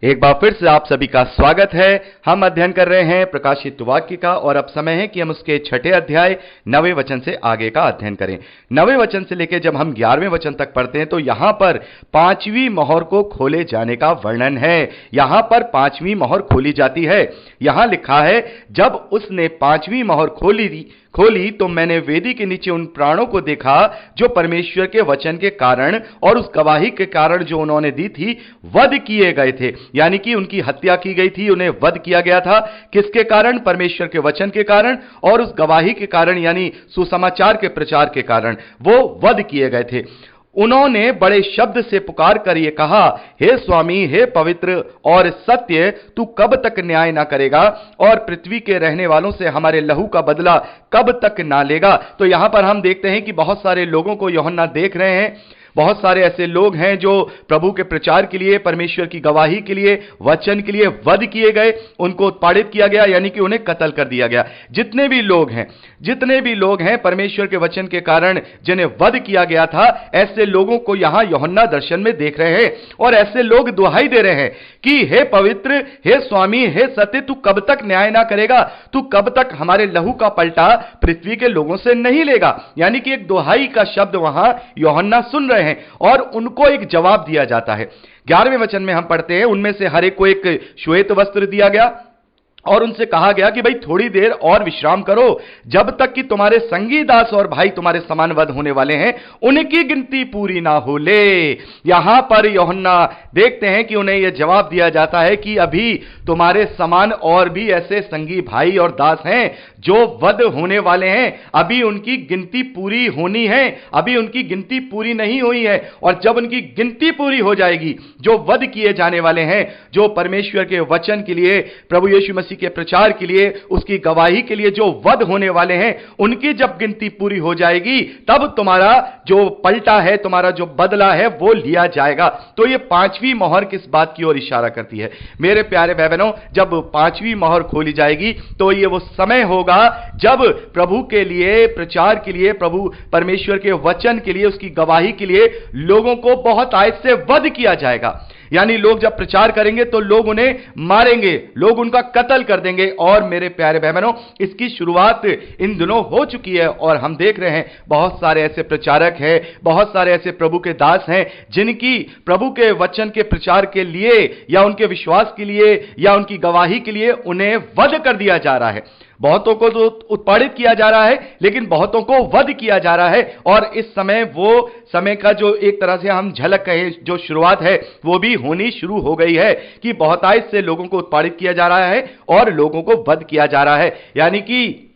एक बार फिर से आप सभी का स्वागत है। हम अध्ययन कर रहे हैं प्रकाशित वाक्य का और अब समय है कि हम उसके 6ठे अध्याय 9वें वचन से आगे का अध्ययन करें। 9वें वचन से लेकर जब हम 11वें वचन तक पढ़ते हैं तो यहां पर 5वीं मोहर को खोले जाने का वर्णन है। यहां पर 5वीं मोहर खोली जाती है। यहां लिखा है, जब उसने 5वीं मोहर खोली तो मैंने वेदी के नीचे उन प्राणों को देखा जो परमेश्वर के वचन के कारण और उस गवाही के कारण जो उन्होंने दी थी वध किए गए थे। यानी कि उनकी हत्या की गई थी, उन्हें वध किया गया था। किसके कारण? परमेश्वर के वचन के कारण और उस गवाही के कारण, यानी सुसमाचार के प्रचार के कारण वो वध किए गए थे। उन्होंने बड़े शब्द से पुकार कर यह कहा, हे स्वामी, हे पवित्र और सत्य, तू कब तक न्याय ना करेगा और पृथ्वी के रहने वालों से हमारे लहू का बदला कब तक ना लेगा। तो यहां पर हम देखते हैं कि बहुत सारे लोगों को यूहन्ना देख रहे हैं। बहुत सारे ऐसे लोग हैं जो प्रभु के प्रचार के लिए, परमेश्वर की गवाही के लिए, वचन के लिए वध किए गए, उनको उत्पादित किया गया, यानी कि उन्हें कत्ल कर दिया गया। जितने भी लोग हैं परमेश्वर के वचन के कारण जिन्हें वध किया गया था, ऐसे लोगों को यहां यूहन्ना दर्शन में देख रहे हैं और ऐसे लोग दुहाई दे रहे हैं कि हे पवित्र, हे स्वामी, हे सत्य, तू कब तक न्याय ना करेगा? तू कब तक हमारे लहू का पलटा पृथ्वी के लोगों से नहीं लेगा? यानी कि एक दुहाई का शब्द वहां यूहन्ना सुन रहे हैं और उनको एक जवाब दिया जाता है। 11वें वचन में हम पढ़ते हैं, उनमें से हर एक को एक श्वेत वस्त्र दिया गया और उनसे कहा गया कि भाई थोड़ी देर और विश्राम करो, जब तक कि तुम्हारे संगी दास और भाई तुम्हारे समान वध होने वाले हैं उनकी गिनती पूरी ना हो ले। यहां पर यूहन्ना देखते हैं कि उन्हें यह जवाब दिया जाता है कि अभी तुम्हारे समान और भी ऐसे संगी भाई और दास हैं जो वध होने वाले हैं, अभी उनकी गिनती पूरी होनी है, अभी उनकी गिनती पूरी नहीं हुई है। और जब उनकी गिनती पूरी हो जाएगी, जो वध किए जाने वाले हैं, जो परमेश्वर के वचन के लिए, प्रभु यीशु मसीह के प्रचार के लिए, उसकी गवाही के लिए जो वध होने वाले हैं, उनकी जब गिनती पूरी हो जाएगी तब तुम्हारा जो पलटा है, तुम्हारा जो बदला है वो लिया जाएगा। तो ये 5वीं मोहर किस बात की ओर इशारा करती है? मेरे प्यारे भाई बहनों, जब 5वीं मोहर खोली जाएगी तो ये वो समय होगा जब प्रभु के लिए, प्रचार के लिए, प्रभु परमेश्वर के वचन के लिए, उसकी गवाही के लिए लोगों को बहुत आयत से वध किया जाएगा। यानी लोग जब प्रचार करेंगे तो लोग उन्हें मारेंगे, लोग उनका कत्ल कर देंगे। और मेरे प्यारे भाई बहनों, इसकी शुरुआत इन दिनों हो चुकी है और हम देख रहे हैं बहुत सारे ऐसे प्रचारक हैं, बहुत सारे ऐसे प्रभु के दास हैं जिनकी प्रभु के वचन के प्रचार के लिए या उनके विश्वास के लिए या उनकी गवाही के लिए उन्हें वध कर दिया जा रहा है। बहुतों को तो उत्पादित किया जा रहा है, लेकिन बहुतों को वध किया जा रहा है। और इस समय वो समय का जो एक तरह से हम झलक कहें, जो शुरुआत है वो भी होनी शुरू हो गई है कि बहुतायत से लोगों को उत्पादित किया जा रहा है और लोगों को वध किया जा रहा है। यानी कि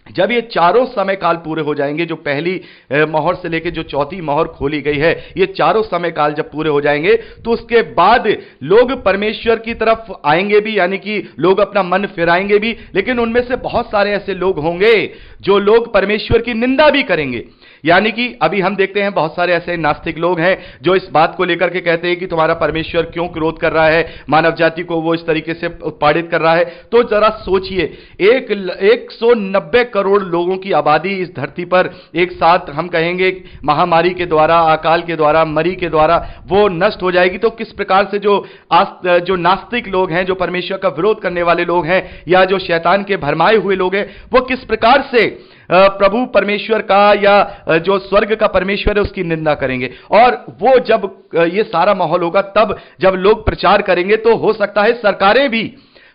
जब ये चारों समय काल पूरे हो जाएंगे, जो पहली मोहर से लेकर जो चौथी मोहर खोली गई है, ये चारों समय काल जब पूरे हो जाएंगे तो उसके बाद लोग परमेश्वर की तरफ आएंगे भी, यानी कि लोग अपना मन फिराएंगे भी, लेकिन उनमें से बहुत सारे ऐसे लोग होंगे जो लोग परमेश्वर की निंदा भी करेंगे। यानी कि अभी हम देखते हैं बहुत सारे ऐसे नास्तिक लोग हैं जो इस बात को लेकर के कहते हैं कि तुम्हारा परमेश्वर क्यों क्रोध कर रहा है, मानव जाति को वो इस तरीके से उत्पादित कर रहा है। तो जरा सोचिए, 190 करोड़ लोगों की आबादी इस धरती पर एक साथ, हम कहेंगे महामारी के द्वारा, अकाल के द्वारा, मरी के द्वारा वो नष्ट हो जाएगी। तो किस प्रकार से जो नास्तिक लोग हैं, जो परमेश्वर का विरोध करने वाले लोग हैं या जो शैतान के भरमाए हुए लोग हैं, वो किस प्रकार से प्रभु परमेश्वर का या जो स्वर्ग का परमेश्वर है उसकी निंदा करेंगे। और वो जब ये सारा माहौल होगा, तब जब लोग प्रचार करेंगे तो हो सकता है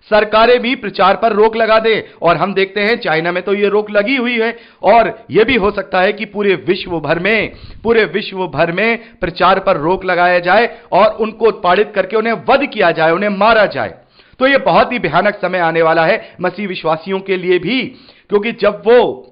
सरकारें भी प्रचार पर रोक लगा दें। और हम देखते हैं चाइना में तो ये रोक लगी हुई है। और यह भी हो सकता है कि पूरे विश्व भर में प्रचार पर रोक लगाया जाए और उनको उत्पादित करके उन्हें वध किया जाए, उन्हें मारा जाए। तो यह बहुत ही भयानक समय आने वाला है मसीह विश्वासियों के लिए भी, क्योंकि जब वो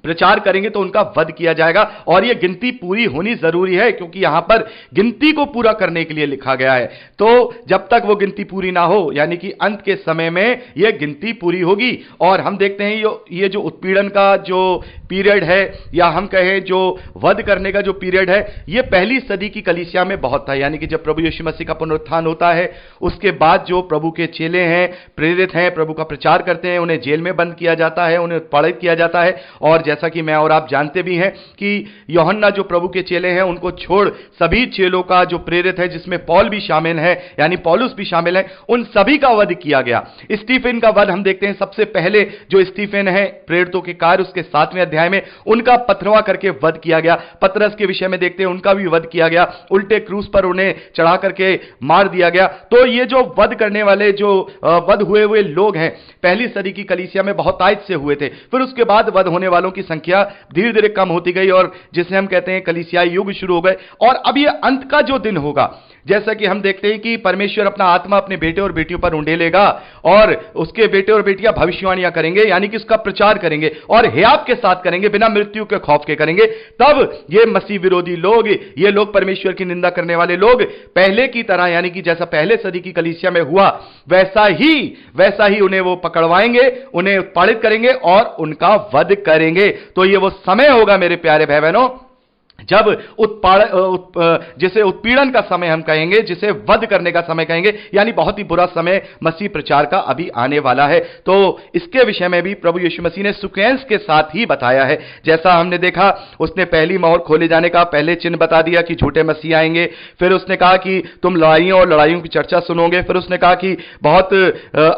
प्रचार करेंगे तो उनका वध किया जाएगा। और यह गिनती पूरी होनी जरूरी है, क्योंकि यहां पर गिनती को पूरा करने के लिए लिखा गया है। तो जब तक वो गिनती पूरी ना हो, यानी कि अंत के समय में यह गिनती पूरी होगी। और हम देखते हैं ये जो उत्पीड़न का जो पीरियड है, या हम कहें जो वध करने का जो पीरियड है, यह पहली सदी की कलीसिया में बहुत था। यानी कि जब प्रभु यीशु मसीह का पुनरुत्थान होता है, उसके बाद जो प्रभु के चेले हैं, प्रेरित हैं, प्रभु का प्रचार करते हैं, उन्हें जेल में बंद किया जाता है, उन्हें उत्पादित किया जाता है। और जैसा कि मैं और आप जानते भी हैं कि यूहन्ना जो प्रभु के चेले हैं उनको छोड़ सभी चेलों का जो प्रेरित है, जिसमें पौल भी शामिल है, यानी पौलुस भी शामिल है, उन सभी का वध किया गया। स्टीफन का वध हम देखते हैं, सबसे पहले जो स्टीफन है प्रेरितों के कार्य उसके 7वें अध्याय में उनका पथरवा करके वध किया गया। पतरस के विषय में देखते हैं, उनका भी वध किया गया, उल्टे क्रूस पर उन्हें चढ़ा करके मार दिया गया। तो ये जो वध करने वाले जो वध हुए लोग हैं, पहली सदी की कलीसिया में बहुतायत से हुए थे। फिर उसके बाद वध होने वालों की संख्या धीरे धीरे कम होती गई और जिसे हम कहते हैं कलीसियाई युग शुरू हो गए। और अब ये अंत का जो दिन होगा, जैसा कि हम देखते हैं कि परमेश्वर अपना आत्मा अपने बेटे और बेटियों पर उंडेलेगा और उसके बेटे और बेटियां भविष्यवाणियां करेंगे, यानी कि उसका प्रचार करेंगे और हियाव के साथ करेंगे, बिना मृत्यु के खौफ के करेंगे। तब ये मसीह विरोधी लोग, ये लोग परमेश्वर की निंदा करने वाले लोग पहले की तरह, यानी कि जैसा पहले सदी की कलीसिया में हुआ वैसा ही उन्हें वो पकड़वाएंगे, उन्हें उत्पादित करेंगे और उनका वध करेंगे। तो ये वो समय होगा मेरे प्यारे भाई बहनों, जब जिसे उत्पीड़न का समय हम कहेंगे, जिसे वध करने का समय कहेंगे, यानी बहुत ही बुरा समय मसीह प्रचार का अभी आने वाला है। तो इसके विषय में भी प्रभु यीशु मसीह ने सीक्वेंस के साथ ही बताया है। जैसा हमने देखा, उसने पहली मोहर खोले जाने का पहले चिन्ह बता दिया कि झूठे मसीह आएंगे। फिर उसने कहा कि तुम लड़ाइयों की चर्चा सुनोगे। फिर उसने कहा कि बहुत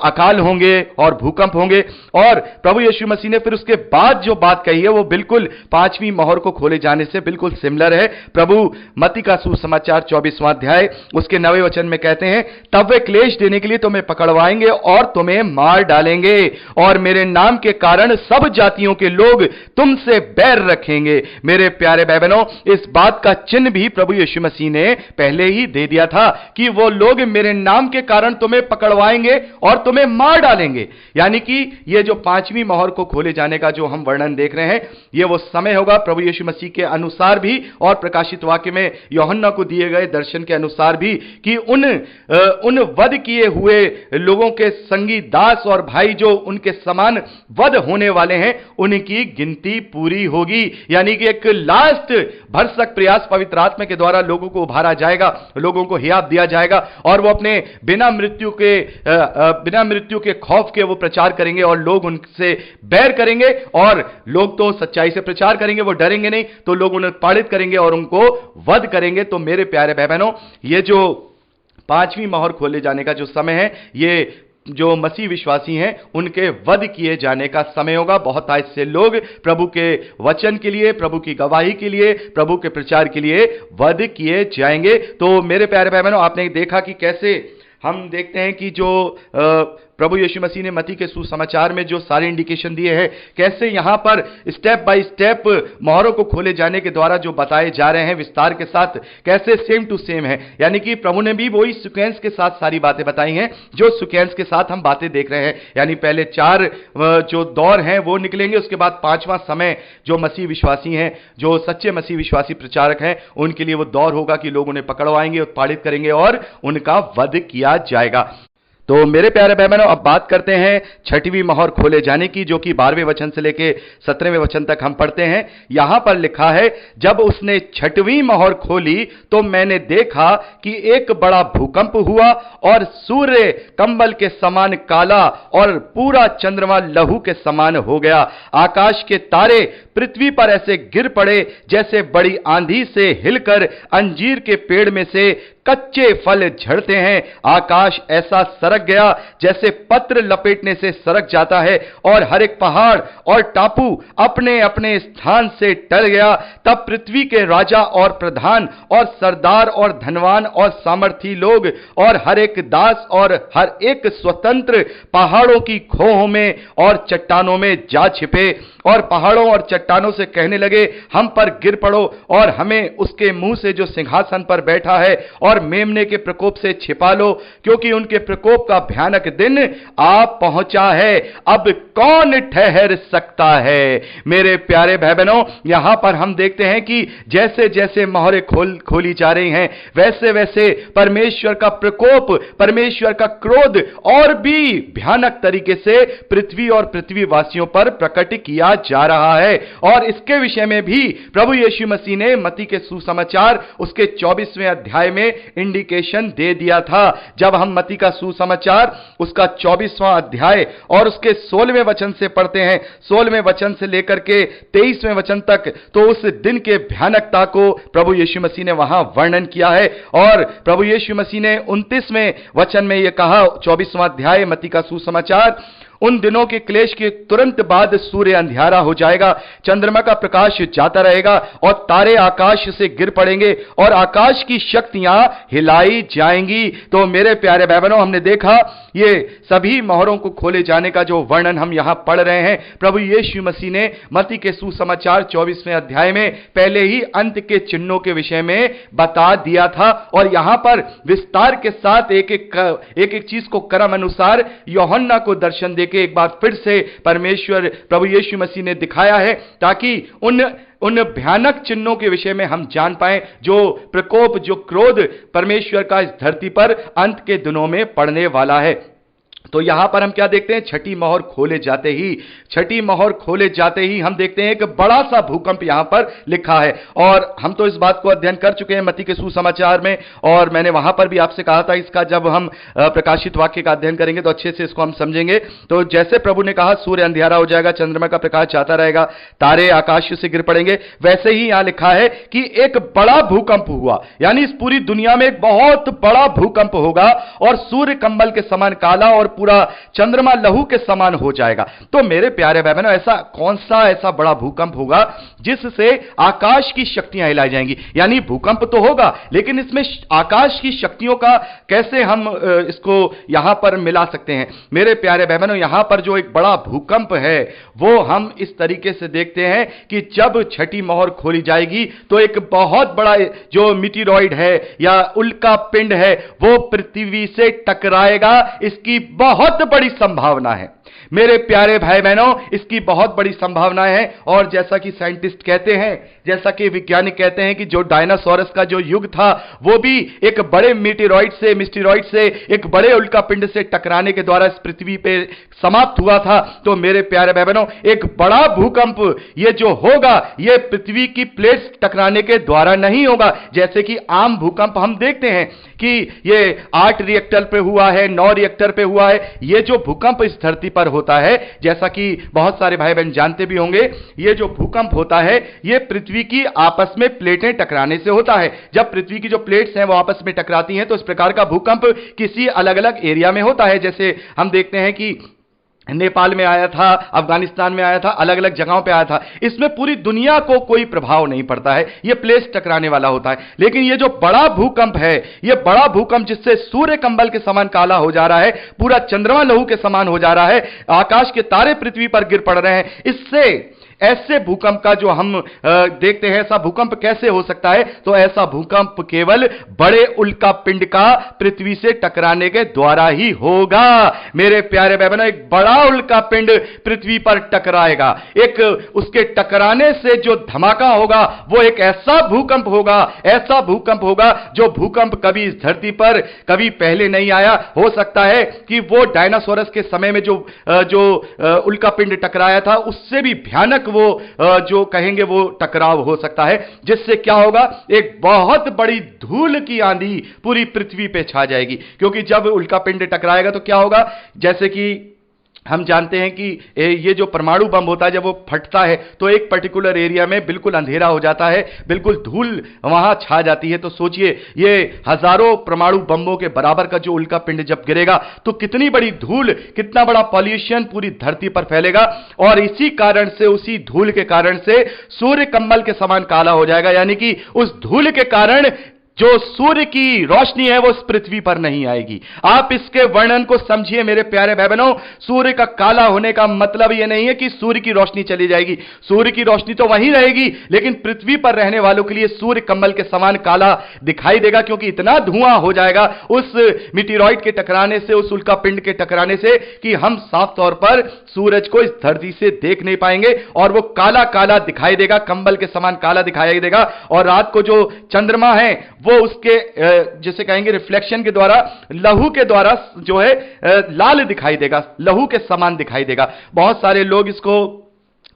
अकाल होंगे और भूकंप होंगे। और प्रभु यीशु मसीह ने फिर उसके बाद जो बात कही है वो बिल्कुल 5वीं मोहर को खोले जाने से बिल्कुल सिमिलर है। प्रभु मत्ती का सुसमाचार 24वां अध्याय उसके 9वें वचन में कहते हैं, तब वे क्लेश देने के लिए तुम्हें पकड़वाएंगे और तुम्हें मार डालेंगे और मेरे नाम के कारण सब जातियों के लोग तुमसे बैर रखेंगे। मेरे प्यारे भाई बहनों, इस बात का चिन्ह भी प्रभु यीशु मसीह ने पहले ही दे दिया था कि वो लोग मेरे नाम के कारण तुम्हें पकड़वाएंगे और तुम्हें मार डालेंगे। यानी कि ये जो 5वीं मोहर को खोले जाने का जो हम वर्णन देख रहे हैं, ये वो समय होगा प्रभु यीशु मसीह के अनुसार भी और प्रकाशित वाक्य में यूहन्ना को दिए गए दर्शन के अनुसार भी कि उन वध किए हुए लोगों के संगी दास और भाई जो उनके समान वध होने वाले हैं, उनकी गिनती पूरी होगी। यानी कि एक लास्ट भरसक प्रयास पवित्र आत्मा के द्वारा लोगों को उभारा जाएगा, लोगों को हियाव दिया जाएगा और वो अपने बिना मृत्यु के खौफ के वो प्रचार करेंगे और लोग उनसे बैर करेंगे। और लोग तो सच्चाई से प्रचार करेंगे, वो डरेंगे नहीं, तो लोग उन्हें पालित करेंगे और उनको वध करेंगे। तो मेरे प्यारे भाई बहनों, ये जो 5वीं मोहर खोले जाने का जो समय है, ये जो मसीह विश्वासी हैं उनके वध किए जाने का समय होगा। बहुत आज से लोग प्रभु के वचन के लिए, प्रभु की गवाही के लिए, प्रभु के प्रचार के लिए वध किए जाएंगे। तो मेरे प्यारे भाई बहनों, आपने देखा कि कैसे हम देखते हैं कि जो प्रभु यीशु मसीह ने मत्ती के सुसमाचार में जो सारे इंडिकेशन दिए हैं, कैसे यहां पर स्टेप बाय स्टेप मोहरों को खोले जाने के द्वारा जो बताए जा रहे हैं विस्तार के साथ, कैसे सेम टू सेम है। यानी कि प्रभु ने भी वही सीक्वेंस के साथ सारी बातें बताई हैं जो सीक्वेंस के साथ हम बातें देख रहे हैं। यानी पहले 4 जो दौर हैं वो निकलेंगे, उसके बाद 5वां समय जो मसीह विश्वासी हैं, जो सच्चे मसीह विश्वासी प्रचारक हैं, उनके लिए वो दौर होगा कि लोग उन्हें पकड़वाएंगे, उत्पादित करेंगे और उनका वध किया जाएगा। तो मेरे प्यारे भाई बहनों, अब बात करते हैं 6वीं मोहर खोले जाने की, जो कि 12वें वचन से लेके 17वें वचन तक हम पढ़ते हैं। यहां पर लिखा है, जब उसने 6वीं मोहर खोली तो मैंने देखा कि एक बड़ा भूकंप हुआ और सूर्य कंबल के समान काला और पूरा चंद्रमा लहू के समान हो गया। आकाश के तारे पृथ्वी पर ऐसे गिर पड़े जैसे बड़ी आंधी से हिलकर अंजीर के पेड़ में से कच्चे फल झड़ते हैं। आकाश ऐसा सरक गया जैसे पत्र लपेटने से सरक जाता है और हर एक पहाड़ और टापू अपने अपने स्थान से टल गया। तब पृथ्वी के राजा और प्रधान और सरदार और धनवान और सामर्थी लोग और हर एक दास और हर एक स्वतंत्र पहाड़ों की खोहों में और चट्टानों में जा छिपे और पहाड़ों और चट्टानों से कहने लगे, हम पर गिर पड़ो और हमें उसके मुंह से जो सिंहासन पर बैठा है और मेमने के प्रकोप से छिपा लो, क्योंकि उनके प्रकोप का भयानक दिन आ पहुंचा है। अब कौन ठहर सकता है? मेरे प्यारे भाई बहनों, यहां पर हम देखते हैं कि जैसे जैसे मोहरें खोली जा रही हैं, वैसे वैसे परमेश्वर का प्रकोप, परमेश्वर का क्रोध और भी भयानक तरीके से पृथ्वी और पृथ्वीवासियों पर प्रकट किया जा रहा है। और इसके विषय में भी प्रभु यीशु मसीह ने मत्ती के सुसमाचार उसके 24वें अध्याय में इंडिकेशन दे दिया था। जब हम मत्ती का सुसमाचार उसका 24वां अध्याय और उसके 16वें वचन से पढ़ते हैं, 16वें वचन से लेकर के 23वें वचन तक, तो उस दिन के भयानकता को प्रभु यीशु मसीह ने वहां वर्णन किया है। और प्रभु यीशु मसीह ने 29वें वचन में यह कहा, 24वां अध्याय मत्ती का सुसमाचार, उन दिनों के क्लेश के तुरंत बाद सूर्य अंधियारा हो जाएगा, चंद्रमा का प्रकाश जाता रहेगा और तारे आकाश से गिर पड़ेंगे और आकाश की शक्तियां हिलाई जाएंगी। तो मेरे प्यारे भाई बहनों, हमने देखा ये सभी मोहरों को खोले जाने का जो वर्णन हम यहां पढ़ रहे हैं, प्रभु यीशु मसीह ने मत्ती के सुसमाचार 24वें अध्याय में पहले ही अंत के चिन्हों के विषय में बता दिया था। और यहां पर विस्तार के साथ एक एक चीज को क्रम अनुसार यूहन्ना को दर्शन देके एक बार फिर से परमेश्वर प्रभु यीशु मसीह ने दिखाया है, ताकि उन भयानक चिन्हों के विषय में हम जान पाएं, जो प्रकोप, जो क्रोध परमेश्वर का इस धरती पर अंत के दिनों में पड़ने वाला है। तो यहां पर हम क्या देखते हैं, छठी मोहर खोले जाते ही, छठी मोहर खोले जाते ही हम देखते हैं एक बड़ा सा भूकंप यहां पर लिखा है। और हम तो इस बात को अध्ययन कर चुके हैं मत्ती के सुसमाचार में, और मैंने वहां पर भी आपसे कहा था इसका जब हम प्रकाशित वाक्य का अध्ययन करेंगे तो अच्छे से इसको हम समझेंगे। तो जैसे प्रभु ने कहा सूर्य अंधियारा हो जाएगा, चंद्रमा का प्रकाश जाता रहेगा, तारे आकाश से गिर पड़ेंगे, वैसे ही यहां लिखा है कि एक बड़ा भूकंप हुआ, यानी इस पूरी दुनिया में एक बहुत बड़ा भूकंप होगा और सूर्य कंबल के समान काला और पूरा चंद्रमा लहू के समान हो जाएगा। तो मेरे प्यारे भाई बहनों, ऐसा कौन सा ऐसा बड़ा भूकंप होगा जिससे आकाश की शक्तियां हिलाई जाएंगी? यानी भूकंप तो होगा, लेकिन इसमें आकाश की शक्तियों का कैसे हम इसको यहां पर मिला सकते हैं? मेरे प्यारे भाई बहनों, यहां पर जो एक बड़ा भूकंप है वो हम इस तरीके से देखते हैं कि जब छठी मोहर खोली जाएगी तो एक बहुत बड़ा जो मीटेरॉइड है या उल्का पिंड है वो पृथ्वी से टकराएगा। इसकी बहुत बड़ी संभावना है मेरे प्यारे भाई बहनों, इसकी बहुत बड़ी संभावना है। और जैसा कि साइंटिस्ट कहते हैं, जैसा कि वैज्ञानिक कहते हैं कि जो डायनासोरस का जो युग था वो भी एक बड़े मीटेरॉइड से एक बड़े उल्कापिंड से टकराने के द्वारा इस पृथ्वी पे समाप्त हुआ था। तो मेरे प्यारे भाई बहनों, एक बड़ा भूकंप ये जो होगा ये पृथ्वी की प्लेट्स टकराने के द्वारा नहीं होगा, जैसे कि आम भूकंप हम देखते हैं कि ये 8 रिएक्टर पे हुआ है, 9 रिएक्टर पे हुआ है। ये जो भूकंप इस धरती पर होता है, जैसा कि बहुत सारे भाई बहन जानते भी होंगे, ये जो भूकंप होता है ये पृथ्वी की आपस में प्लेटें टकराने से होता है। जब पृथ्वी की जो प्लेट्स हैं वो आपस में टकराती हैं तो इस प्रकार का भूकंप किसी अलग अलग एरिया में होता है। जैसे हम देखते हैं कि नेपाल में आया था, अफगानिस्तान में आया था, अलग अलग जगहों पे आया था। इसमें पूरी दुनिया को कोई प्रभाव नहीं पड़ता है, ये प्लेट्स टकराने वाला होता है। लेकिन ये जो बड़ा भूकंप है, ये बड़ा भूकंप जिससे सूर्य कंबल के समान काला हो जा रहा है, पूरा चंद्रमा लहू के समान हो जा रहा है, आकाश के तारे पृथ्वी पर गिर पड़ रहे हैं, इससे ऐसे भूकंप का जो हम देखते हैं, ऐसा भूकंप कैसे हो सकता है? तो ऐसा भूकंप केवल बड़े उल्का पिंड का पृथ्वी से टकराने के द्वारा ही होगा। मेरे प्यारे भाई बहनों, एक बड़ा उल्का पिंड पृथ्वी पर टकराएगा, एक उसके टकराने से जो धमाका होगा वो एक ऐसा भूकंप होगा, ऐसा भूकंप होगा जो भूकंप कभी इस धरती पर कभी पहले नहीं आया। हो सकता है कि वो डायनासोरस के समय में जो उल्का पिंड टकराया था उससे भी भयानक वो जो कहेंगे वो टकराव हो सकता है, जिससे क्या होगा, एक बहुत बड़ी धूल की आंधी पूरी पृथ्वी पे छा जाएगी। क्योंकि जब उल्का पिंड टकराएगा तो क्या होगा, जैसे कि हम जानते हैं कि ये जो परमाणु बम होता है जब वो फटता है तो एक पर्टिकुलर एरिया में बिल्कुल अंधेरा हो जाता है, बिल्कुल धूल वहां छा जाती है। तो सोचिए ये हजारों परमाणु बमों के बराबर का जो उल्का पिंड जब गिरेगा तो कितनी बड़ी धूल, कितना बड़ा पॉल्यूशन पूरी धरती पर फैलेगा। और इसी कारण से, उसी धूल के कारण से सूर्य कंबल के समान काला हो जाएगा, यानी कि उस धूल के कारण जो सूर्य की रोशनी है वो इस पृथ्वी पर नहीं आएगी। आप इसके वर्णन को समझिए मेरे प्यारे भाई बहनों, सूर्य का काला होने का मतलब यह नहीं है कि सूर्य की रोशनी चली जाएगी, सूर्य की रोशनी तो वहीं रहेगी, लेकिन पृथ्वी पर रहने वालों के लिए सूर्य कमल के समान काला दिखाई देगा, क्योंकि इतना धुआं हो जाएगा उस मीटेरॉइड के टकराने से, उस उल्का पिंड के टकराने से, कि हम साफ तौर पर सूरज को इस धरती से देख नहीं पाएंगे और वो काला काला दिखाई देगा, कंबल के समान काला दिखाई देगा। और रात को जो चंद्रमा है वो उसके जिसे कहेंगे रिफ्लेक्शन के द्वारा, लहू के द्वारा जो है लाल दिखाई देगा, लहू के समान दिखाई देगा। बहुत सारे लोग इसको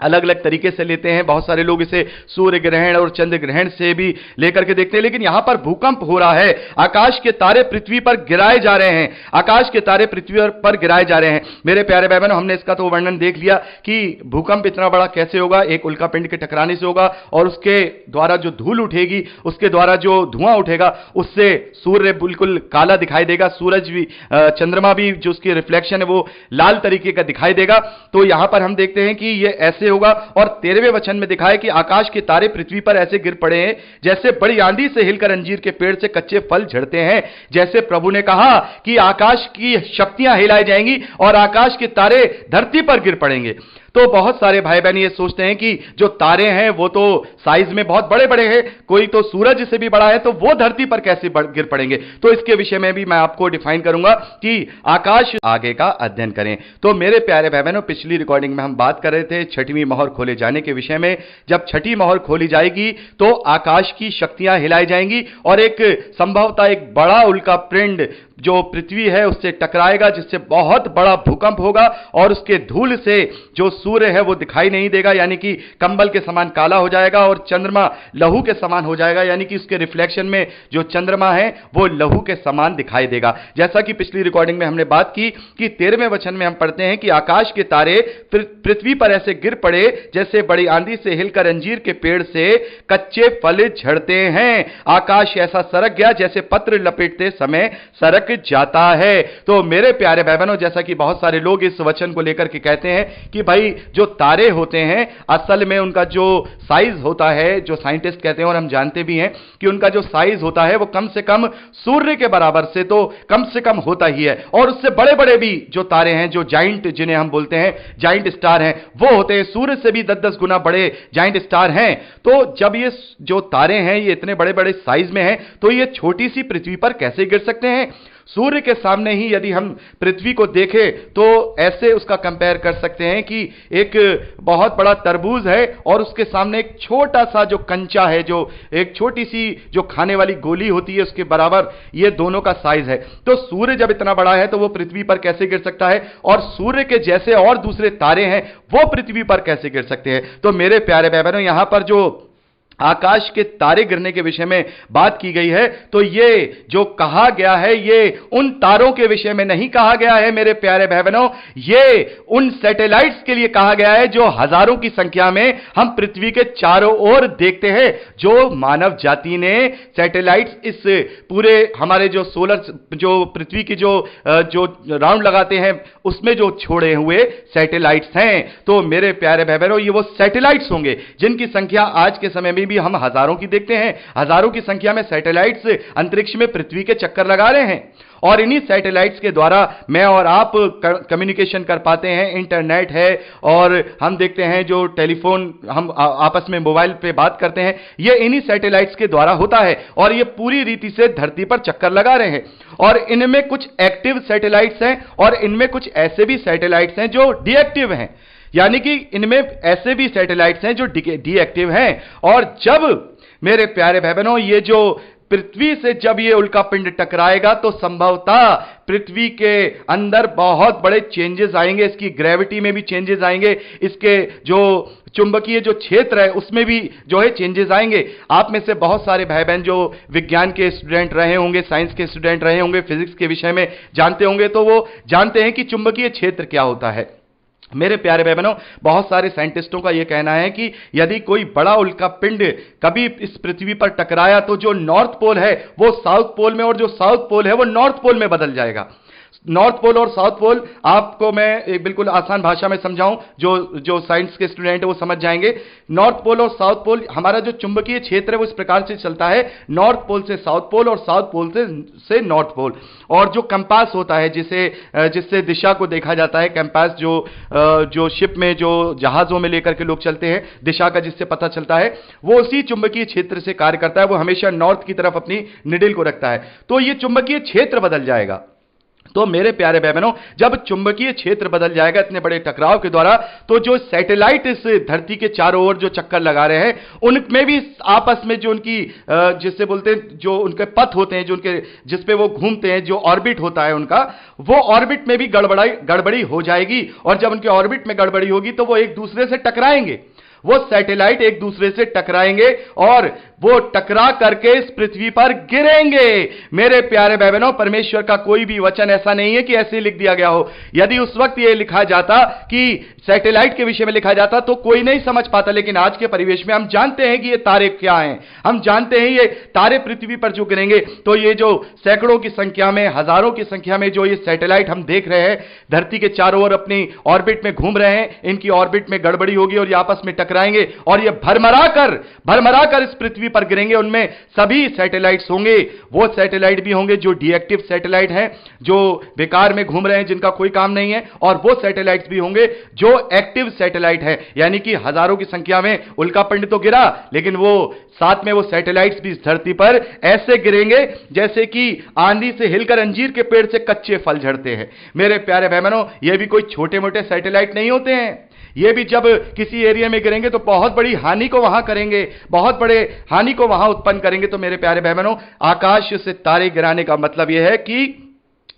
अलग अलग तरीके से लेते हैं। बहुत सारे लोग इसे सूर्य ग्रहण और चंद्र ग्रहण से भी लेकर के देखते हैं, लेकिन यहां पर भूकंप हो रहा है। आकाश के तारे पृथ्वी पर गिराए जा रहे हैं, आकाश के तारे पृथ्वी पर गिराए जा रहे हैं। मेरे प्यारे भाई बहनों, हमने इसका तो वर्णन देख लिया कि भूकंप इतना बड़ा कैसे होगा। एक उल्कापिंड के टकराने से होगा और उसके द्वारा जो धूल उठेगी, उसके द्वारा जो धुआं उठेगा, उससे सूर्य बिल्कुल काला दिखाई देगा, सूरज भी, चंद्रमा भी जो उसकी रिफ्लेक्शन है वो लाल तरीके का दिखाई देगा। तो यहां पर हम देखते हैं कि ये ऐसे होगा। और 13वें वचन में दिखाया कि आकाश के तारे पृथ्वी पर ऐसे गिर पड़े हैं जैसे बड़ी आंधी से हिलकर अंजीर के पेड़ से कच्चे फल झड़ते हैं। जैसे प्रभु ने कहा कि आकाश की शक्तियां हिलाई जाएंगी और आकाश के तारे धरती पर गिर पड़ेंगे। तो बहुत सारे भाई बहन ये सोचते हैं कि जो तारे हैं वो तो साइज में बहुत बड़े बड़े हैं, कोई तो सूरज से भी बड़ा है, तो वो धरती पर कैसे गिर पड़ेंगे। तो इसके विषय में भी मैं आपको डिफाइन करूंगा कि आकाश आगे का अध्ययन करें। तो मेरे प्यारे भाई बहनों, पिछली रिकॉर्डिंग में हम बात कर रहे थे छठवीं मोहर खोले जाने के विषय में। जब छठी मोहर खोली जाएगी तो आकाश की शक्तियां हिलाई जाएंगी और एक संभवतः एक बड़ा उल्का पिंड जो पृथ्वी है उससे टकराएगा, जिससे बहुत बड़ा भूकंप होगा और उसके धूल से जो सूर्य है वो दिखाई नहीं देगा, यानी कि कंबल के समान काला हो जाएगा, और चंद्रमा लहू के समान हो जाएगा, यानी कि उसके रिफ्लेक्शन में जो चंद्रमा है वो लहू के समान दिखाई देगा। जैसा कि पिछली रिकॉर्डिंग में हमने बात की कि 13वें वचन में हम पढ़ते हैं कि आकाश के तारे पृथ्वी पर ऐसे गिर पड़े जैसे बड़ी आंधी से हिलकर अंजीर के पेड़ से कच्चे फल झड़ते हैं। आकाश ऐसा सरक गया जैसे पत्र लपेटते समय सरक जाता है। तो मेरे प्यारे भाई बहनों, जैसा कि बहुत सारे लोग इस वचन को लेकर के कहते हैं कि भाई जो तारे होते हैं असल में उनका जो साइज होता है, जो साइंटिस्ट कहते हैं और हम जानते भी हैं कि उनका जो साइज होता है वो कम से कम सूर्य के बराबर से तो कम से कम होता ही है, और उससे बड़े बड़े भी जो तारे हैं, जो जाइंट जिन्हें हम बोलते हैं जाइंट स्टार हैं, वो होते हैं सूर्य से भी 10-10 गुना बड़े जाइंट स्टार हैं। तो जब ये जो तारे हैं ये इतने बड़े बड़े साइज में हैं तो ये छोटी सी पृथ्वी पर कैसे गिर सकते हैं। सूर्य के सामने ही यदि हम पृथ्वी को देखें तो ऐसे उसका कंपेयर कर सकते हैं कि एक बहुत बड़ा तरबूज है और उसके सामने एक छोटा सा जो कंचा है, जो एक छोटी सी जो खाने वाली गोली होती है, उसके बराबर ये दोनों का साइज है। तो सूर्य जब इतना बड़ा है तो वो पृथ्वी पर कैसे गिर सकता है, और सूर्य के जैसे और दूसरे तारे हैं वो पृथ्वी पर कैसे गिर सकते हैं। तो मेरे प्यारे भाई बहनों, यहां पर जो आकाश के तारे गिरने के विषय में बात की गई है तो ये जो कहा गया है ये उन तारों के विषय में नहीं कहा गया है मेरे प्यारे भाई बहनों, ये उन सैटेलाइट्स के लिए कहा गया है जो हजारों की संख्या में हम पृथ्वी के चारों ओर देखते हैं। जो मानव जाति ने सैटेलाइट्स इस पूरे हमारे जो सोलर, जो पृथ्वी की जो राउंड लगाते हैं उसमें जो छोड़े हुए सैटेलाइट्स हैं। तो मेरे प्यारे भाई बहनों, ये वो सैटेलाइट्स होंगे जिनकी संख्या आज के समय में भी हम हजारों की देखते हैं। हजारों की संख्या में सैटेलाइट्स अंतरिक्ष में पृथ्वी के चक्कर लगा रहे हैं, और इन्हीं सैटेलाइट्स के द्वारा मैं और आप कम्युनिकेशन कर पाते हैं। इंटरनेट है और हम देखते हैं जो टेलीफोन हम आपस में मोबाइल पे बात करते हैं, ये इन्हीं सैटेलाइट्स के द्वारा होता है, और ये पूरी रीति से धरती पर चक्कर लगा रहे हैं। और इनमें कुछ एक्टिव सैटेलाइट्स हैं और इनमें कुछ ऐसे भी सैटेलाइट्स हैं जो डीएक्टिव हैं, यानी कि इनमें ऐसे भी सैटेलाइट्स हैं जो डीएक्टिव हैं। और जब मेरे प्यारे भाई बहनों, ये जो पृथ्वी से जब ये उल्कापिंड टकराएगा तो संभवतः पृथ्वी के अंदर बहुत बड़े चेंजेस आएंगे, इसकी ग्रेविटी में भी चेंजेस आएंगे, इसके जो चुंबकीय जो क्षेत्र है उसमें भी जो है चेंजेस आएंगे। आप में से बहुत सारे भाई बहन जो विज्ञान के स्टूडेंट रहे होंगे, साइंस के स्टूडेंट रहे होंगे, फिजिक्स के विषय में जानते होंगे, तो वो जानते हैं कि चुंबकीय क्षेत्र क्या होता है। मेरे प्यारे भाई बहनों, बहुत सारे साइंटिस्टों का यह कहना है कि यदि कोई बड़ा उल्का पिंड कभी इस पृथ्वी पर टकराया तो जो नॉर्थ पोल है वो साउथ पोल में, और जो साउथ पोल है वो नॉर्थ पोल में बदल जाएगा। नॉर्थ पोल और साउथ पोल आपको मैं एक बिल्कुल आसान भाषा में समझाऊं, जो साइंस के स्टूडेंट है वो समझ जाएंगे। नॉर्थ पोल और साउथ पोल, हमारा जो चुंबकीय क्षेत्र है वो इस प्रकार से चलता है, नॉर्थ पोल से साउथ पोल और साउथ पोल से नॉर्थ पोल। और जो कंपास होता है जिससे दिशा को देखा जाता है, कंपास जो शिप में, जो जहाजों में लेकर के लोग चलते हैं, दिशा का जिससे पता चलता है, वो उसी चुंबकीय क्षेत्र से कार्य करता है। वो हमेशा नॉर्थ की तरफ अपनी निडिल को रखता है। तो ये चुंबकीय क्षेत्र बदल जाएगा। तो मेरे प्यारे भाई बहनों, जब चुंबकीय क्षेत्र बदल जाएगा इतने बड़े टकराव के द्वारा, तो जो सैटेलाइट इस धरती के चारों ओर जो चक्कर लगा रहे हैं, उनमें भी आपस में जो उनकी जिससे बोलते हैं जो उनके पथ होते हैं, जो उनके जिस पे वो घूमते हैं, जो ऑर्बिट होता है उनका, वो ऑर्बिट में भी गड़बड़ी हो जाएगी। और जब उनके ऑर्बिट में गड़बड़ी होगी तो वो एक दूसरे से टकराएंगे, वो सैटेलाइट एक दूसरे से टकराएंगे और वो टकरा करके इस पृथ्वी पर गिरेंगे। मेरे प्यारे भाई बहनों, परमेश्वर का कोई भी वचन ऐसा नहीं है कि ऐसे लिख दिया गया हो। यदि उस वक्त ये लिखा जाता कि सैटेलाइट के विषय में लिखा जाता तो कोई नहीं समझ पाता, लेकिन आज के परिवेश में हम जानते हैं कि ये तारे क्या हैं, हम जानते हैं ये तारे पृथ्वी पर जो गिरेंगे, तो ये जो सैकड़ों की संख्या में, हजारों की संख्या में जो ये सैटेलाइट हम देख रहे हैं धरती के चारों ओर अपनी ऑर्बिट में घूम रहे हैं, इनकी ऑर्बिट में गड़बड़ी होगी और ये आपस में टकराएंगे और ये भरमरा कर इस पृथ्वी पर गिरेंगे। उनमें सभी सैटेलाइट्स होंगे, वो सैटेलाइट भी होंगे जो डीएक्टिव सैटेलाइट हैं, जो बेकार में घूम रहे हैं, जिनका कोई काम नहीं है, और वो सैटेलाइट्स भी होंगे जो एक्टिव सैटेलाइट है, यानी कि हजारों की संख्या में उल्कापिंड तो गिरा, लेकिन वो साथ में वो सैटेलाइट्स भी इस धरती पर ऐसे गिरेंगे जैसे कि आंधी से हिलकर अंजीर के पेड़ से कच्चे फल झड़ते हैं। मेरे प्यारे भाई बहनों, ये भी कोई छोटे मोटे सैटेलाइट नहीं होते हैं। ये भी जब किसी एरिया में गिरेंगे तो बहुत बड़ी हानि को वहां करेंगे, बहुत बड़े हानि को वहां उत्पन्न करेंगे। तो मेरे प्यारे भाई बहनों, आकाश से तारे गिराने का मतलब यह है कि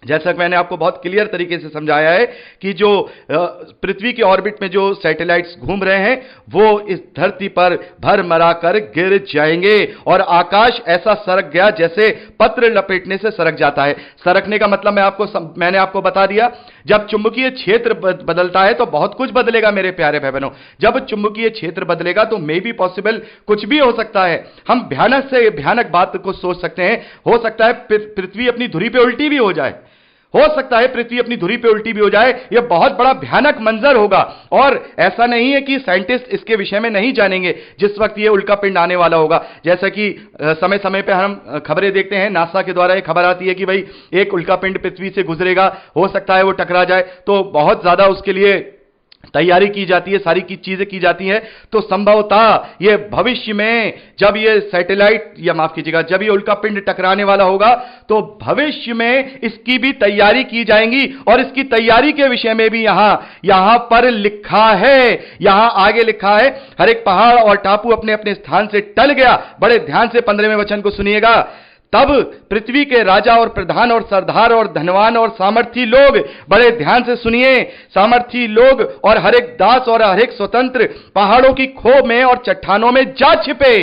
जैसा कि मैंने आपको बहुत क्लियर तरीके से समझाया है कि जो पृथ्वी के ऑर्बिट में जो सैटेलाइट्स घूम रहे हैं वो इस धरती पर भरमरा कर गिर जाएंगे और आकाश ऐसा सरक गया जैसे पत्र लपेटने से सरक जाता है। सरकने का मतलब मैंने आपको बता दिया। जब चुंबकीय क्षेत्र बदलता है तो बहुत कुछ बदलेगा मेरे प्यारे भाई बहनों। जब चुंबकीय क्षेत्र बदलेगा तो मे बी पॉसिबल कुछ भी हो सकता है। हम भयानक से भयानक बात को सोच सकते हैं। हो सकता है पृथ्वी अपनी धुरी पे उल्टी भी हो जाए, हो सकता है पृथ्वी अपनी धुरी पे उल्टी भी हो जाए। यह बहुत बड़ा भयानक मंजर होगा और ऐसा नहीं है कि साइंटिस्ट इसके विषय में नहीं जानेंगे जिस वक्त ये उल्कापिंड आने वाला होगा। जैसा कि समय समय पे हम खबरें देखते हैं, नासा के द्वारा एक खबर आती है कि भाई एक उल्कापिंड पृथ्वी से गुजरेगा, हो सकता है वो टकरा जाए, तो बहुत ज्यादा उसके लिए तैयारी की जाती है, सारी की चीजें की जाती हैं। तो संभवतः ये भविष्य में जब ये सैटेलाइट या माफ कीजिएगा जब ये उल्कापिंड टकराने वाला होगा तो भविष्य में इसकी भी तैयारी की जाएगी और इसकी तैयारी के विषय में भी यहां पर लिखा है, यहां आगे लिखा है, हर एक पहाड़ और टापू अपने अपने स्थान से टल गया। बड़े ध्यान से 15वें वचन को सुनिएगा। तब पृथ्वी के राजा और प्रधान और सरदार और धनवान और सामर्थी लोग, बड़े ध्यान से सुनिए, सामर्थी लोग और हर एक दास और हर एक स्वतंत्र पहाड़ों की खो में और चट्टानों में जा छिपे।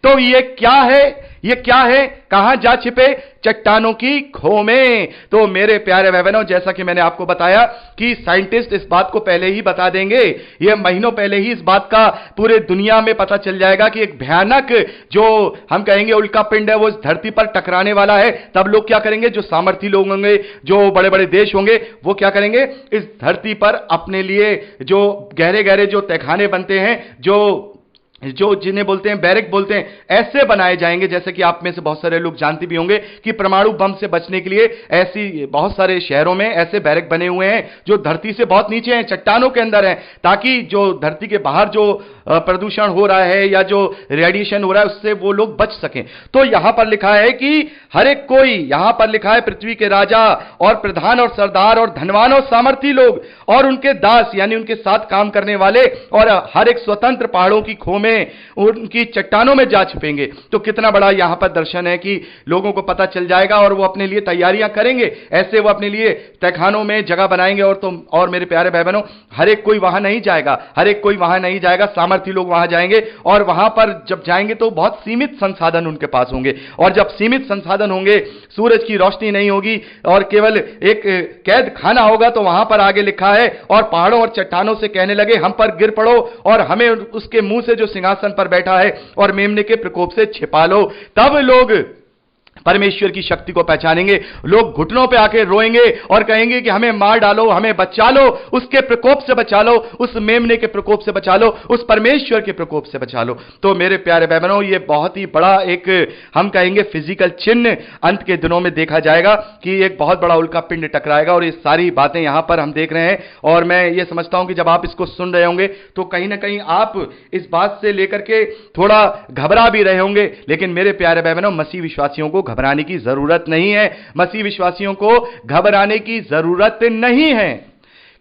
तो ये क्या है, ये क्या है, कहां जा छिपे? चट्टानों की खो में। तो मेरे प्यारे भाई बहनों, जैसा कि मैंने आपको बताया कि साइंटिस्ट इस बात को पहले ही बता देंगे, ये महीनों पहले ही इस बात का पूरे दुनिया में पता चल जाएगा कि एक भयानक जो हम कहेंगे उल्कापिंड है वो इस धरती पर टकराने वाला है। तब लोग क्या करेंगे? जो सामर्थी लोग होंगे, जो बड़े बड़े देश होंगे, वो क्या करेंगे? इस धरती पर अपने लिए जो गहरे गहरे जो तहखाने बनते हैं, जो जिन्हें बोलते हैं बैरक बोलते हैं, ऐसे बनाए जाएंगे। जैसे कि आप में से बहुत सारे लोग जानते भी होंगे कि परमाणु बम से बचने के लिए ऐसी बहुत सारे शहरों में ऐसे बैरक बने हुए हैं जो धरती से बहुत नीचे हैं, चट्टानों के अंदर हैं, ताकि जो धरती के बाहर जो प्रदूषण हो रहा है या जो रेडिएशन हो रहा है उससे वो लोग बच सकें। तो यहां पर लिखा है कि हर एक कोई, यहां पर लिखा है पृथ्वी के राजा और प्रधान और सरदार और धनवान और सामर्थी लोग और उनके दास यानी उनके साथ काम करने वाले और हर एक स्वतंत्र पहाड़ों की खो में उनकी चट्टानों में जा छिपेंगे। तो कितना बड़ा यहां पर दर्शन है कि लोगों को पता चल जाएगा और वो अपने लिए तैयारियां करेंगे, ऐसे वो अपने लिए तहखानों में जगह बनाएंगे। और मेरे प्यारे भाई बहनों, हर एक कोई वहां नहीं जाएगा, हर एक कोई वहां नहीं जाएगा, सामर्थी लोग वहां जाएंगे और वहां पर जब जाएंगे तो बहुत सीमित संसाधन उनके पास होंगे और जब सीमित संसाधन होंगे, सूरज की रोशनी नहीं होगी और केवल एक कैद खाना होगा, तो वहां पर आगे लिखा है और पहाड़ों और चट्टानों से कहने लगे हम पर गिर पड़ो और हमें उसके मुंह से जो सिंहासन पर बैठा है और मेमने के प्रकोप से छिपा लो। तब लोग परमेश्वर की शक्ति को पहचानेंगे। लोग घुटनों पे आके रोएंगे और कहेंगे कि हमें मार डालो, हमें बचा लो, उसके प्रकोप से बचा लो, उस मेमने के प्रकोप से बचा लो, उस परमेश्वर के प्रकोप से बचा लो। तो मेरे प्यारे भाई बहनों, ये बहुत ही बड़ा एक हम कहेंगे फिजिकल चिन्ह अंत के दिनों में देखा जाएगा कि एक बहुत बड़ा उल्का पिंड टकराएगा और ये सारी बातें यहां पर हम देख रहे हैं। और मैं ये समझता हूं कि जब आप इसको सुन रहे होंगे तो कहीं ना कहीं आप इस बात से लेकर के थोड़ा घबरा भी रहे होंगे, लेकिन मेरे प्यारे भाई बहनों, मसीह विश्वासियों को घबराने की जरूरत नहीं है। मसीह विश्वासियों को घबराने की जरूरत नहीं है,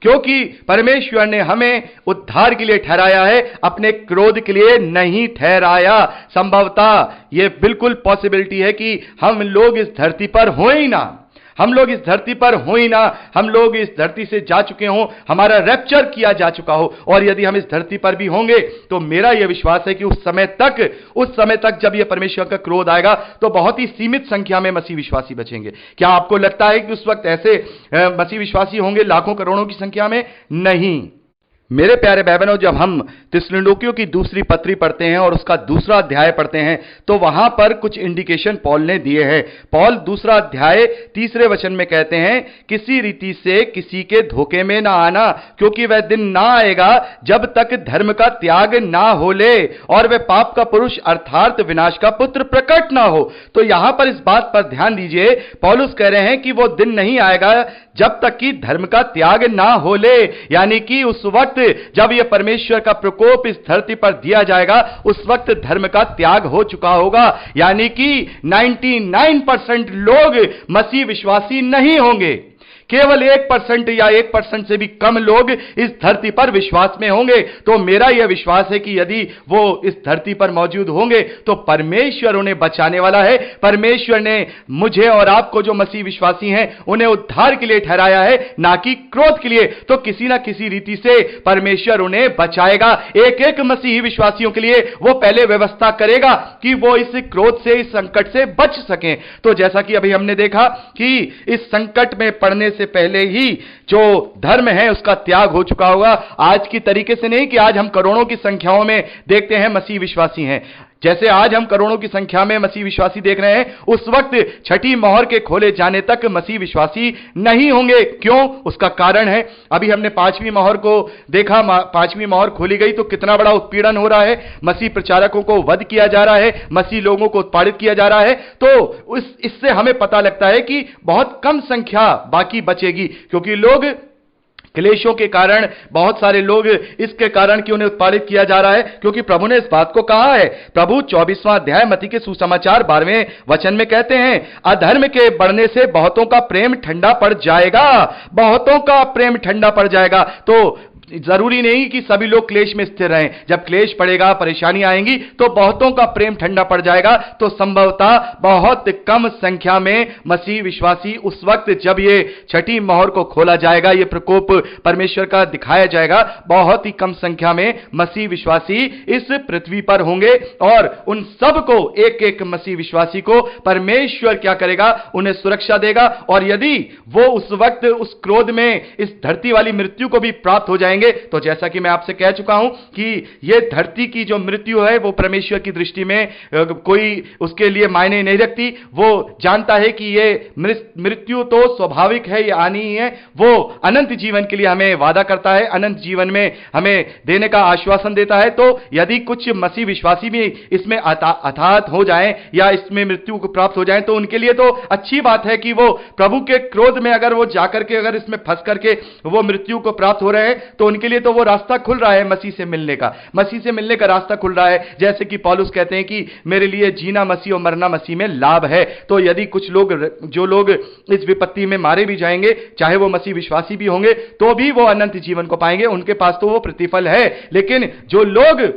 क्योंकि परमेश्वर ने हमें उद्धार के लिए ठहराया है, अपने क्रोध के लिए नहीं ठहराया। संभवतः यह बिल्कुल पॉसिबिलिटी है कि हम लोग इस धरती पर हो ही ना, हम लोग इस धरती पर हो ही ना, हम लोग इस धरती से जा चुके हों, हमारा रैप्चर किया जा चुका हो, और यदि हम इस धरती पर भी होंगे तो मेरा यह विश्वास है कि उस समय तक जब यह परमेश्वर का क्रोध आएगा तो बहुत ही सीमित संख्या में मसीह विश्वासी बचेंगे। क्या आपको लगता है कि उस वक्त ऐसे मसीह विश्वासी होंगे लाखों करोड़ों की संख्या में? नहीं। मेरे प्यारे भाई बहनों, जब हम थिस्सलुनीकियों की दूसरी पत्री पढ़ते हैं और उसका दूसरा अध्याय पढ़ते हैं तो वहां पर कुछ इंडिकेशन पॉल ने दिए हैं। पॉल दूसरा अध्याय तीसरे वचन में कहते हैं, किसी रीति से किसी के धोखे में ना आना, क्योंकि वह दिन ना आएगा जब तक धर्म का त्याग ना हो ले और वह पाप का पुरुष अर्थात विनाश का पुत्र प्रकट ना हो। तो यहां पर इस बात पर ध्यान दीजिए, पौलुस कह रहे हैं कि वो दिन नहीं आएगा जब तक कि धर्म का त्याग ना हो ले, यानी कि उस वक्त जब यह परमेश्वर का प्रकोप इस धरती पर दिया जाएगा उस वक्त धर्म का त्याग हो चुका होगा, यानी कि 99% लोग मसीह विश्वासी नहीं होंगे, केवल 1% या 1% से भी कम लोग इस धरती पर विश्वास में होंगे। तो मेरा यह विश्वास है कि यदि वो इस धरती पर मौजूद होंगे तो परमेश्वर उन्हें बचाने वाला है। परमेश्वर ने मुझे और आपको जो मसीह विश्वासी हैं उन्हें उद्धार के लिए ठहराया है, ना कि क्रोध के लिए। तो किसी ना किसी रीति से परमेश्वर उन्हें बचाएगा। एक एक मसीही विश्वासियों के लिए वो पहले व्यवस्था करेगा कि वो इस क्रोध से, इस संकट से बच सकें। तो जैसा कि अभी हमने देखा कि इस संकट में पड़ने से पहले ही जो धर्म है उसका त्याग हो चुका होगा। आज की तरीके से नहीं कि आज हम करोड़ों की संख्याओं में देखते हैं मसीह विश्वासी हैं। जैसे आज हम करोड़ों की संख्या में मसीह विश्वासी देख रहे हैं, उस वक्त छठी मोहर के खोले जाने तक मसीह विश्वासी नहीं होंगे। क्यों? उसका कारण है, अभी हमने पांचवी मोहर को देखा। पांचवी मोहर खोली गई तो कितना बड़ा उत्पीड़न हो रहा है, मसीह प्रचारकों को वध किया जा रहा है, मसीह लोगों को उत्पादित किया जा रहा है। तो इससे हमें पता लगता है कि बहुत कम संख्या बाकी बचेगी, क्योंकि लोग क्लेशों के कारण, बहुत सारे लोग इसके कारण कि उन्हें उत्पादित किया जा रहा है, क्योंकि प्रभु ने इस बात को कहा है। प्रभु 24वां अध्याय मत्ती के सुसमाचार 12वें वचन में कहते हैं, अधर्म के बढ़ने से बहुतों का प्रेम ठंडा पड़ जाएगा, बहुतों का प्रेम ठंडा पड़ जाएगा। तो जरूरी नहीं कि सभी लोग क्लेश में स्थिर रहें। जब क्लेश पड़ेगा, परेशानी आएंगी तो बहुतों का प्रेम ठंडा पड़ जाएगा। तो संभवतः बहुत कम संख्या में मसीह विश्वासी उस वक्त जब ये छठी मोहर को खोला जाएगा, ये प्रकोप परमेश्वर का दिखाया जाएगा, बहुत ही कम संख्या में मसीह विश्वासी इस पृथ्वी पर होंगे। और उन सबको, एक एक मसीह विश्वासी को परमेश्वर क्या करेगा? उन्हें सुरक्षा देगा। और यदि वो उस वक्त उस क्रोध में इस धरती वाली मृत्यु को भी प्राप्त हो जाएंगे, तो जैसा कि मैं आपसे कह चुका हूं कि यह धरती की जो मृत्यु है वो परमेश्वर की दृष्टि में कोई उसके लिए मायने नहीं रखती। वो जानता है कि यह मृत्यु तो स्वाभाविक है, ये आनी ही है। वो अनंत जीवन के लिए हमें वादा करता है, अनंत जीवन में हमें देने का आश्वासन देता है। तो यदि कुछ मसीह विश्वासी भी इसमें अथात हो जाएं या इसमें मृत्यु को प्राप्त हो जाएं तो उनके लिए तो अच्छी बात है कि वो प्रभु के क्रोध में अगर वो जाकर के, अगर इसमें फंस करके वो मृत्यु को प्राप्त हो रहे हैं तो उनके लिए तो वो रास्ता खुल रहा है मसीह से मिलने का, मसीह से मिलने का रास्ता खुल रहा है। जैसे कि पौलुस कहते हैं कि मेरे लिए जीना मसीह और मरना मसीह में लाभ है। तो यदि कुछ लोग, जो लोग इस विपत्ति में मारे भी जाएंगे, चाहे वो मसीह विश्वासी भी होंगे, तो भी वो अनंत जीवन को पाएंगे, उनके पास तो वो प्रतिफल है। लेकिन जो लोग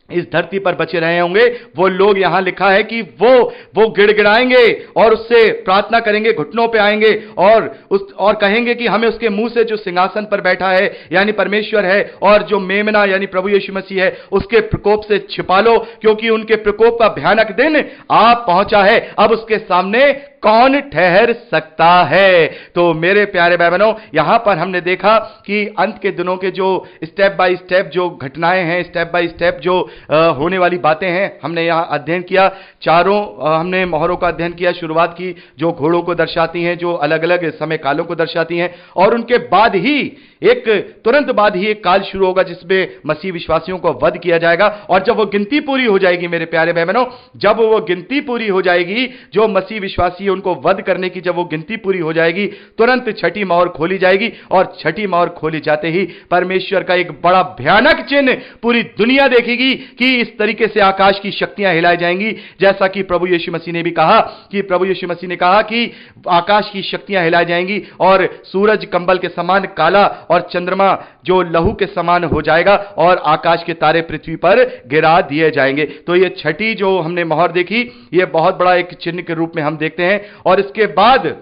इस धरती पर बचे रहे होंगे, वो लोग, यहां लिखा है कि वो गिड़गिड़ाएंगे और उससे प्रार्थना करेंगे, घुटनों पे आएंगे और कहेंगे कि हमें उसके मुंह से जो सिंहासन पर बैठा है यानी परमेश्वर है और जो मेमना यानी प्रभु यीशु मसीह है, उसके प्रकोप से छिपा लो, क्योंकि उनके प्रकोप का भयानक दिन आ पहुंचा है। अब उसके सामने कौन ठहर सकता है? तो मेरे प्यारे भाई बहनों, यहां पर हमने देखा कि अंत के दिनों के जो स्टेप बाय स्टेप जो घटनाएं हैं, स्टेप बाय स्टेप जो होने वाली बातें हैं, हमने यहां अध्ययन किया। चारों हमने मोहरों का अध्ययन किया, शुरुआत की जो घोड़ों को दर्शाती हैं, जो अलग अलग समय कालों को दर्शाती हैं, और उनके बाद ही तुरंत बाद ही एक काल शुरू होगा जिसमें मसीह विश्वासियों को वध किया जाएगा। और जब वो गिनती पूरी हो जाएगी मेरे प्यारे भाई बहनों, जब वो गिनती पूरी हो जाएगी, जो मसीह विश्वासी उनको वध करने की जब वो गिनती पूरी हो जाएगी, तुरंत छठी मोहर खोली जाएगी। और छठी मोहर खोली जाते ही परमेश्वर का एक बड़ा भयानक चिन्ह पूरी दुनिया देखेगी कि इस तरीके से आकाश की शक्तियां हिलाई जाएंगी, जैसा कि प्रभु यीशु मसीह ने भी कहा कि प्रभु यीशु मसीह ने कहा कि आकाश की शक्तियां हिलाई जाएंगी और सूरज कंबल के समान काला और चंद्रमा जो लहू के समान हो जाएगा और आकाश के तारे पृथ्वी पर गिरा दिए जाएंगे। तो ये छठी जो हमने मोहर देखी, ये बहुत बड़ा एक चिन्ह के रूप में हम देखते हैं। और इसके बाद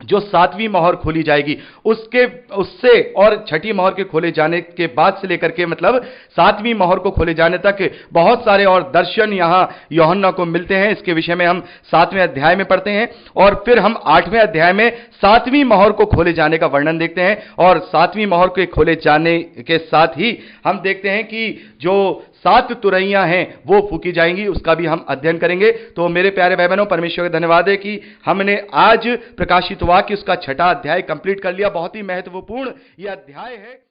जो सातवीं मोहर खोली जाएगी, उससे और छठी मोहर के खोले जाने के बाद से लेकर के मतलब सातवीं मोहर को खोले जाने तक बहुत सारे और दर्शन यहां यूहन्ना को मिलते हैं। इसके विषय में हम 7वें अध्याय में पढ़ते हैं और फिर हम 8वें अध्याय में सातवीं मोहर को खोले जाने का वर्णन देखते हैं। और सातवीं मोहर के खोले जाने के साथ ही हम देखते हैं कि जो 7 तुरैयां हैं वो फूकी जाएंगी, उसका भी हम अध्ययन करेंगे। तो मेरे प्यारे भाई बहनों, परमेश्वर का धन्यवाद है कि हमने आज प्रकाशित वाक्य उसका 6ठा अध्याय कंप्लीट कर लिया। बहुत ही महत्वपूर्ण यह अध्याय है।